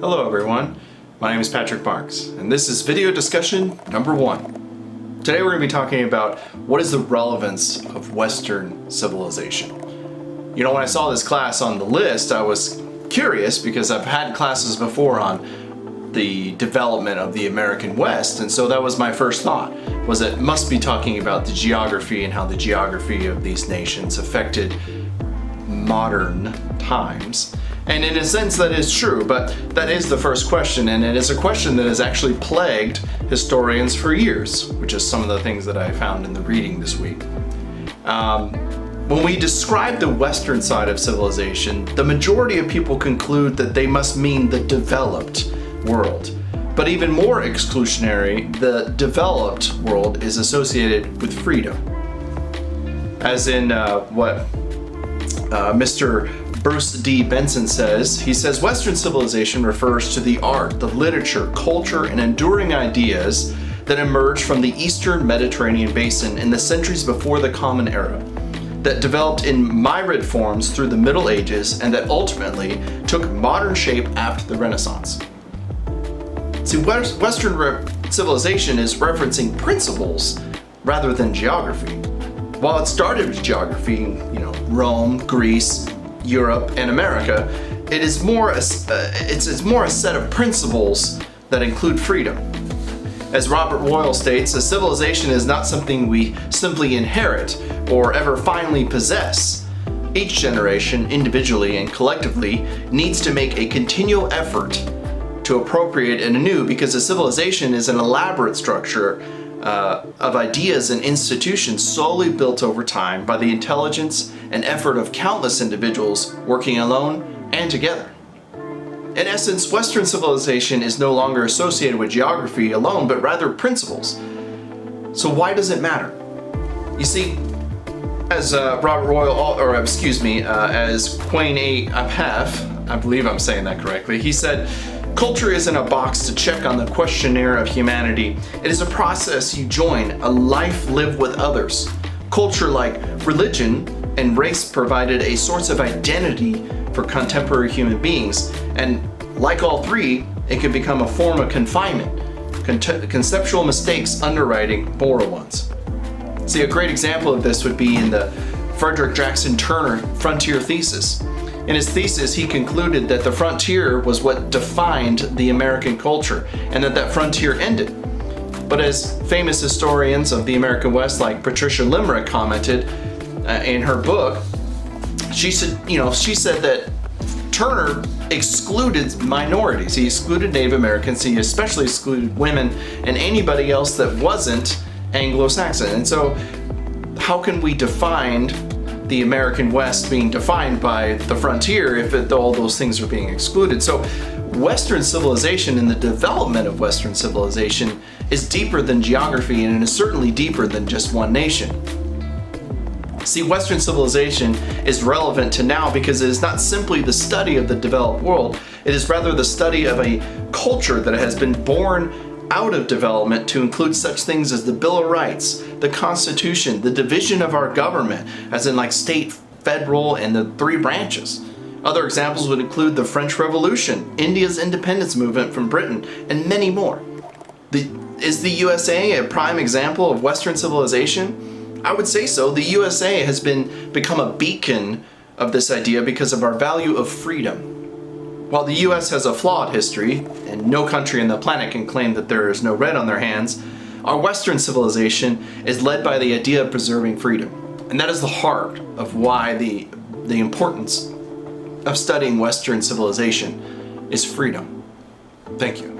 Hello everyone, my name is Patrick Marks, and this is video discussion number 1. Today we're going to be talking about what is the relevance of Western civilization. You know, when I saw this class on the list, I was curious because I've had classes before on the development of the American West, and so that was my first thought, was it must be talking about the geography and how the geography of these nations affected modern times. And in a sense that is true, but that is the first question, and it is a question that has actually plagued historians for years, which is some of the things that I found in the reading this week. When we describe the Western side of civilization, the majority of people conclude that they must mean the developed world. But even more exclusionary, the developed world is associated with freedom. As in what Mr. Bruce D. Benson says, he says, Western civilization refers to the art, the literature, culture, and enduring ideas that emerged from the Eastern Mediterranean basin in the centuries before the Common Era, that developed in myriad forms through the Middle Ages, and that ultimately took modern shape after the Renaissance. See, Western civilization is referencing principles rather than geography. While it started with geography, Rome, Greece, Europe, and America, it's more a set of principles that include freedom. As Robert Royal states, a civilization is not something we simply inherit or ever finally possess. Each generation, individually and collectively, needs to make a continual effort to appropriate it anew, because a civilization is an elaborate structure of ideas and institutions solely built over time by the intelligence and effort of countless individuals working alone and together. In essence, Western civilization is no longer associated with geography alone, but rather principles. So why does it matter? You see, as Robert Royal, as Quayne A. Apeth, I believe I'm saying that correctly, he said, culture isn't a box to check on the questionnaire of humanity. It is a process you join, a life lived with others. Culture, like religion and race, provided a source of identity for contemporary human beings. And like all three, it can become a form of confinement, conceptual mistakes underwriting moral ones. See, a great example of this would be in the Frederick Jackson Turner Frontier Thesis. In his thesis, he concluded that the frontier was what defined the American culture, and that frontier ended. But as famous historians of the American West like Patricia Limerick commented in her book, she said that Turner excluded minorities. He excluded Native Americans, he especially excluded women and anybody else that wasn't Anglo-Saxon. And so how can we define the American West being defined by the frontier if all those things are being excluded? So Western civilization and the development of Western civilization is deeper than geography, and it is certainly deeper than just one nation. See, Western civilization is relevant to now because it is not simply the study of the developed world, it is rather the study of a culture that has been born out of development to include such things as the Bill of Rights, the Constitution, the division of our government, as in like state, federal, and the three branches. Other examples would include the French Revolution, India's independence movement from Britain, and many more. Is the USA a prime example of Western civilization? I would say so. The USA has become a beacon of this idea because of our value of freedom. While the US has a flawed history, and no country on the planet can claim that there is no red on their hands, our Western civilization is led by the idea of preserving freedom. And that is the heart of why the importance of studying Western civilization is freedom. Thank you.